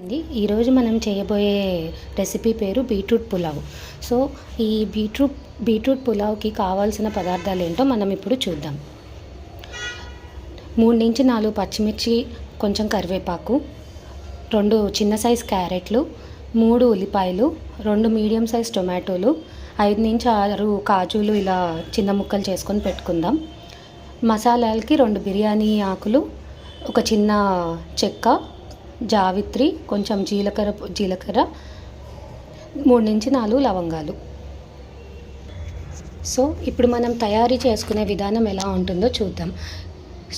ఈరోజు మనం చేయబోయే రెసిపీ పేరు బీట్రూట్ పులావ్. సో ఈ బీట్రూట్ పులావ్కి కావాల్సిన పదార్థాలు ఏంటో మనం ఇప్పుడు చూద్దాం. 3 నుంచి 4 పచ్చిమిర్చి, కొంచెం కరివేపాకు, 2 చిన్న సైజ్ క్యారెట్లు, 3 ఉల్లిపాయలు, 2 మీడియం సైజ్ టొమాటోలు, 5 నుంచి 6 కాజులు ఇలా చిన్న ముక్కలు చేసుకొని పెట్టుకుందాం. మసాలాలకి 2 బిర్యానీ ఆకులు, ఒక చిన్న చెక్క, జావిత్రి, కొంచెం జీలకర్ర, 3 నుంచి 4 లవంగాలు. సో ఇప్పుడు మనం తయారీ చేసుకునే విధానం ఎలా ఉంటుందో చూద్దాం.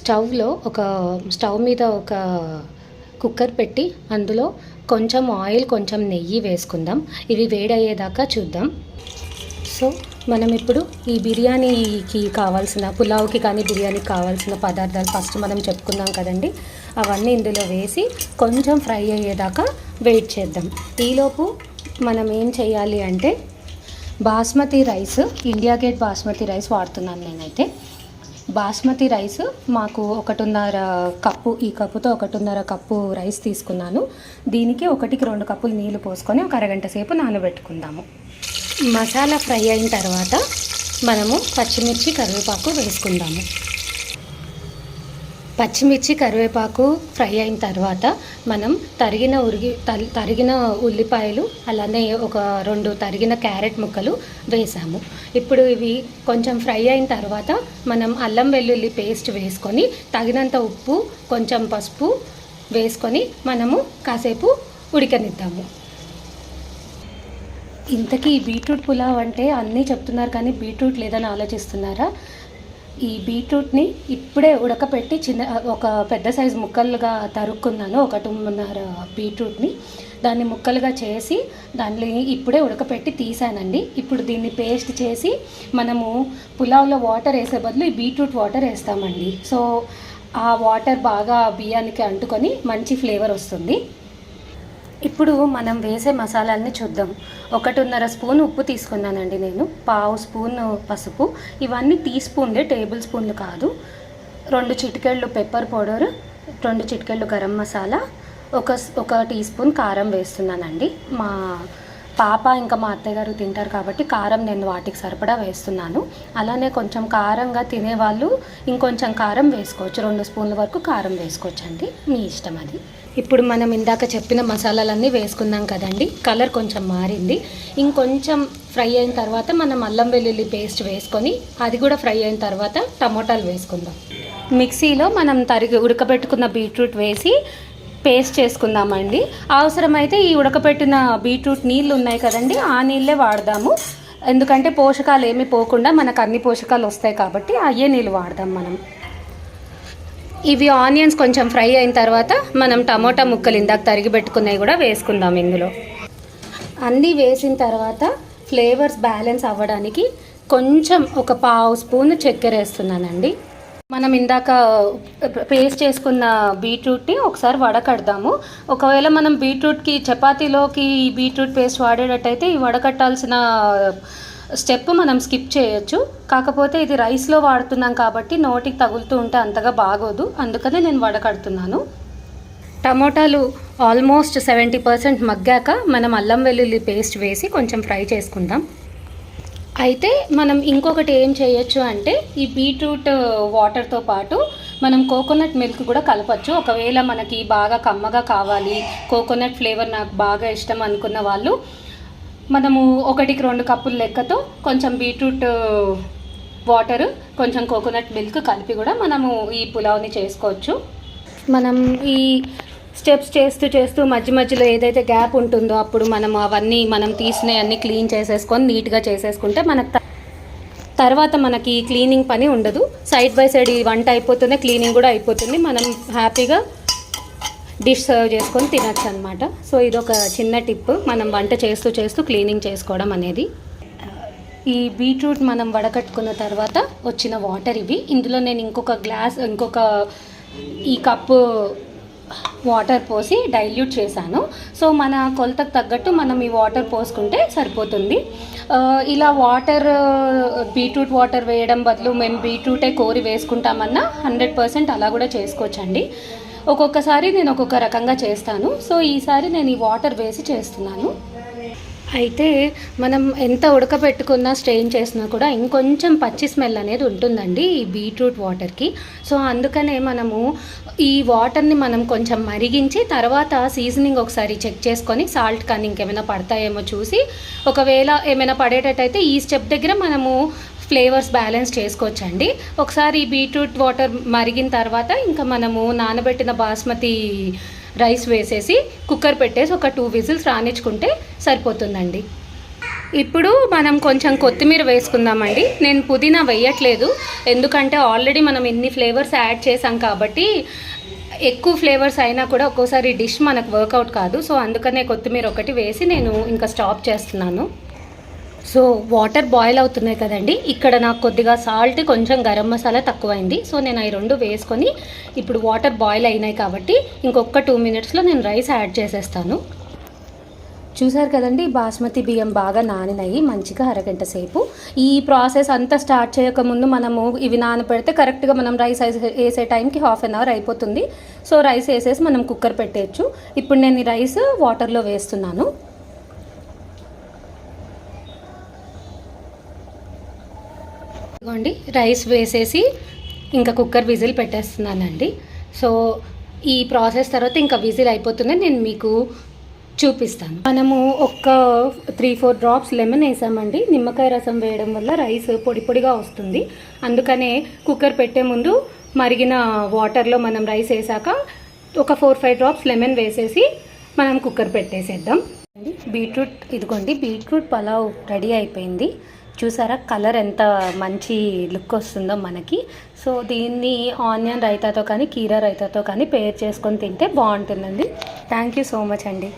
స్టవ్ మీద ఒక కుక్కర్ పెట్టి అందులో కొంచెం ఆయిల్, కొంచెం నెయ్యి వేసుకుందాం. ఇవి వేడయ్యేదాకా చూద్దాం. సో మనం ఇప్పుడు ఈ బిర్యానీకి కావాల్సిన, పులావ్కి కానీ బిర్యానీకి కావాల్సిన పదార్థాలు ఫస్ట్ మనం చెప్పుకుందాం కదండి. అవన్నీ ఇందులో వేసి కొంచెం ఫ్రై అయ్యేదాకా వెయిట్ చేద్దాం. ఈలోపు మనం ఏం చేయాలి అంటే, basmati rice, India gate basmati rice వాడుతున్నాను నేనైతే. బాస్మతి రైస్ మాకు 1.5 కప్పు, ఈ కప్పుతో 1.5 కప్పు రైస్ తీసుకున్నాను. దీనికి 1కి 2 కప్పులు నీళ్ళు పోసుకొని ఒక అరగంట సేపు నానబెట్టుకుందాము. మసాలా ఫ్రై అయిన తర్వాత మనము పచ్చిమిర్చి, కరివేపాకు వేసుకుందాము. పచ్చిమిర్చి, కరివేపాకు ఫ్రై అయిన తర్వాత మనం తరిగిన ఉల్లిపాయలు, అలానే ఒక 2 తరిగిన క్యారెట్ ముక్కలు వేసాము. ఇప్పుడు ఇవి కొంచెం ఫ్రై అయిన తర్వాత మనం అల్లం వెల్లుల్లి పేస్ట్ వేసుకొని, తగినంత ఉప్పు, కొంచెం పసుపు వేసుకొని మనము కాసేపు ఉడకనిద్దాము. ఇంతకీ బీట్రూట్ పులావ్ అంటే అన్నీ చెప్తున్నారు కానీ బీట్రూట్ లేదని ఆలోచిస్తున్నారా? ఈ బీట్రూట్ని ఇప్పుడే ఉడకపెట్టి ఒక పెద్ద సైజు ముక్కలుగా తరుక్కున్నాను. 1.5 బీట్రూట్ని దాన్ని ముక్కలుగా చేసి దాన్ని ఇప్పుడే ఉడకపెట్టి తీసానండి. ఇప్పుడు దీన్ని పేస్ట్ చేసి మనము పులావ్లో వాటర్ వేసే బదులు ఈ బీట్రూట్ వాటర్ వేస్తామండి. సో ఆ వాటర్ బాగా బియ్యానికి అంటుకొని మంచి ఫ్లేవర్ వస్తుంది. ఇప్పుడు మనం వేసే మసాలాలని చూద్దాం. 1.5 స్పూన్ ఉప్పు తీసుకున్నానండి నేను, 1/2 స్పూన్ పసుపు, ఇవన్నీ టీ స్పూన్లే, టేబుల్ స్పూన్లు కాదు. 2 చిటికెళ్ళు పెప్పర్ పౌడర్, 2 చిటికెళ్ళు గరం మసాలా, ఒక టీ స్పూన్ కారం వేస్తున్నానండి. మా పాప ఇంకా మా అత్తయ్య గారు తింటారు కాబట్టి కారం నేను వాటికి సరిపడా వేస్తున్నాను. అలానే కొంచెం కారంగా తినేవాళ్ళు ఇంకొంచెం కారం వేసుకోవచ్చు, 2 స్పూన్ల వరకు కారం వేసుకోవచ్చండి, మీ ఇష్టం అది. ఇప్పుడు మనం ఇందాక చెప్పిన మసాలాలన్నీ వేసుకున్నాం కదండి. కలర్ కొంచెం మారింది. ఇంకొంచెం ఫ్రై అయిన తర్వాత మనం అల్లం వెల్లుల్లి పేస్ట్ వేసుకొని, అది కూడా ఫ్రై అయిన తర్వాత టమోటాలు వేసుకుందాం. మిక్సీలో మనం ఉడకబెట్టుకున్న బీట్రూట్ వేసి పేస్ట్ చేసుకుందామండి. అవసరమైతే ఈ ఉడకబెట్టిన బీట్రూట్ నీళ్ళు ఉన్నాయి కదండి, ఆ నీళ్ళే వాడదాము. ఎందుకంటే పోషకాలు ఏమీ పోకుండా మనకు అన్ని పోషకాలు వస్తాయి కాబట్టి అయ్యే నీళ్ళు వాడదాం మనం. ఇవి ఆనియన్స్ కొంచెం ఫ్రై అయిన తర్వాత మనం టమోటా ముక్కలు ఇందాక తరిగి పెట్టుకున్నవి కూడా వేసుకుందాం ఇందులో. అన్నీ వేసిన తర్వాత ఫ్లేవర్స్ బ్యాలెన్స్ అవ్వడానికి కొంచెం ఒక 1/2 స్పూన్ చక్కెర వేస్తున్నానండి. మనం ఇందాక పేస్ట్ చేసుకున్న బీట్రూట్ని ఒకసారి వడకడదాము. ఒకవేళ మనం బీట్రూట్కి, చపాతీలోకి ఈ బీట్రూట్ పేస్ట్ వాడేటట్టయితే ఈ వడకట్టాల్సిన స్టెప్ మనం స్కిప్ చేయొచ్చు. కాకపోతే ఇది రైస్లో వాడుతున్నాం కాబట్టి నోటికి తగులుతూ ఉంటే అంతగా బాగోదు, అందుకనే నేను వడకడుతున్నాను. టమోటాలు ఆల్మోస్ట్ 70% మగ్గాక మనం అల్లం వెల్లుల్లి పేస్ట్ వేసి కొంచెం ఫ్రై చేసుకుందాం. అయితే మనం ఇంకొకటి ఏం చేయొచ్చు అంటే, ఈ బీట్రూట్ వాటర్తో పాటు మనం కోకోనట్ మిల్క్ కూడా కలపచ్చు. ఒకవేళ మనకి బాగా కమ్మగా కావాలి, కోకోనట్ ఫ్లేవర్ నాకు బాగా ఇష్టం అనుకున్న వాళ్ళు మనము 1కి 2 కప్పుల లెక్కతో కొంచెం బీట్రూట్ వాటర్, కొంచెం కోకోనట్ మిల్క్ కలిపి కూడా మనము ఈ పులావ్ని చేసుకోవచ్చు. మనం ఈ స్టెప్స్ చేస్తూ మధ్య మధ్యలో ఏదైతే గ్యాప్ ఉంటుందో అప్పుడు మనం తీసినవన్నీ క్లీన్ చేసేసుకొని నీట్గా చేసేసుకుంటే తర్వాత మనకి క్లీనింగ్ పని ఉండదు. సైడ్ బై సైడ్ ఈ వంట అయిపోతుంది, క్లీనింగ్ కూడా అయిపోతుంది. మనం హ్యాపీగా డిష్ సర్వ్ చేసుకొని తినచ్చు అనమాట. సో ఇదొక చిన్న టిప్, మనం వంట చేస్తూ క్లీనింగ్ చేసుకోవడం అనేది. ఈ బీట్రూట్ మనం వడకట్టుకున్న తర్వాత వచ్చిన వాటర్ ఇవి. ఇందులో నేను ఇంకొక ఈ కప్పు వాటర్ పోసి డైల్యూట్ చేశాను. సో మన కొలతకు తగ్గట్టు మనం ఈ వాటర్ పోసుకుంటే సరిపోతుంది. ఇలా బీట్రూట్ వాటర్ వేయడం బదులు మేము బీట్రూటే కోరి వేసుకుంటామన్నా 100% అలా కూడా చేసుకోవచ్చండి. ఒక్కొక్కసారి నేను ఒక్కొక్క రకంగా చేస్తాను. సో ఈసారి నేను ఈ వాటర్ వేసి చేస్తున్నాను. అయితే మనం ఎంత ఉడకబెట్టుకున్నా స్ట్రెయిన్ చేసినా కూడా ఇంకొంచెం పచ్చి స్మెల్ అనేది ఉంటుందండి ఈ బీట్రూట్ వాటర్కి. సో అందుకనే మనము ఈ వాటర్ని మనం కొంచెం మరిగించి తర్వాత సీజనింగ్ ఒకసారి చెక్ చేసుకొని సాల్ట్ కానీ ఇంకేమైనా పడతాయేమో చూసి, ఒకవేళ ఏమైనా పడేటట్టయితే ఈ స్టెప్ దగ్గర మనము ఫ్లేవర్స్ బ్యాలెన్స్ చేసుకోవచ్చండి. ఒకసారి ఈ బీట్రూట్ వాటర్ మరిగిన తర్వాత ఇంకా మనము నానబెట్టిన బాస్మతి రైస్ వేసేసి కుక్కర్ పెట్టేసి ఒక 2 విజిల్స్ రానిచ్చుకుంటే సరిపోతుందండి. ఇప్పుడు మనం కొంచెం కొత్తిమీర వేసుకుందామండి. నేను పుదీనా వేయట్లేదు, ఎందుకంటే ఆల్రెడీ మనం ఇన్ని ఫ్లేవర్స్ యాడ్ చేసాం కాబట్టి ఎక్కువ ఫ్లేవర్స్ అయినా కూడా ఒక్కోసారి డిష్ మనకు వర్కౌట్ కాదు. సో అందుకనే కొత్తిమీర ఒకటి వేసి నేను ఇంకా స్టాప్ చేస్తున్నాను. సో వాటర్ బాయిల్ అవుతున్నాయి కదండి, ఇక్కడ నాకు కొద్దిగా సాల్ట్, కొంచెం గరం మసాలా తక్కువైంది. సో నేను అవి 2 వేసుకొని ఇప్పుడు వాటర్ బాయిల్ అయినాయి కాబట్టి ఇంకొక 2 మినిట్స్లో నేను రైస్ యాడ్ చేసేస్తాను. చూసారు కదండి, బాస్మతి బియ్యం బాగా నానినాయి మంచిగా అరగంట సేపు. ఈ ప్రాసెస్ అంతా స్టార్ట్ చేయకముందు మనము ఇవి నానపెడితే కరెక్ట్గా మనం రైస్ వేసే టైంకి ½ అన్ అవర్ అయిపోతుంది. సో రైస్ వేసేసి మనం కుక్కర్ పెట్టేయచ్చు. ఇప్పుడు నేను ఈ రైస్ వాటర్లో వేస్తున్నాను. ఇదిగోండి రైస్ వేసేసి ఇంకా కుక్కర్ విజిల్ పెట్టేస్తున్నానండి. సో ఈ ప్రాసెస్ తర్వాత ఇంకా విజిల్ అయిపోతుంది, నేను మీకు చూపిస్తాను. మనము ఒక 3-4 డ్రాప్స్ లెమన్ వేసామండి. నిమ్మకాయ రసం వేయడం వల్ల రైస్ పొడి పొడిగా వస్తుంది. అందుకనే కుక్కర్ పెట్టే ముందు మరిగిన వాటర్లో మనం రైస్ వేసాక ఒక 4-5 డ్రాప్స్ లెమన్ వేసేసి మనం కుక్కర్ పెట్టేసేద్దాం. బీట్రూట్, ఇదిగోండి బీట్రూట్ పలావ్ రెడీ అయిపోయింది. చూసారా కలర్ ఎంత మంచి లుక్ వస్తుందో మనకి. సో దీన్ని ఆనియన్ రైతాతో కానీ కీరా రైతాతో కానీ పేర్ చేసుకొని తింటే బాగుంటుందండి. థ్యాంక్ యూ సో మచ్ అండి.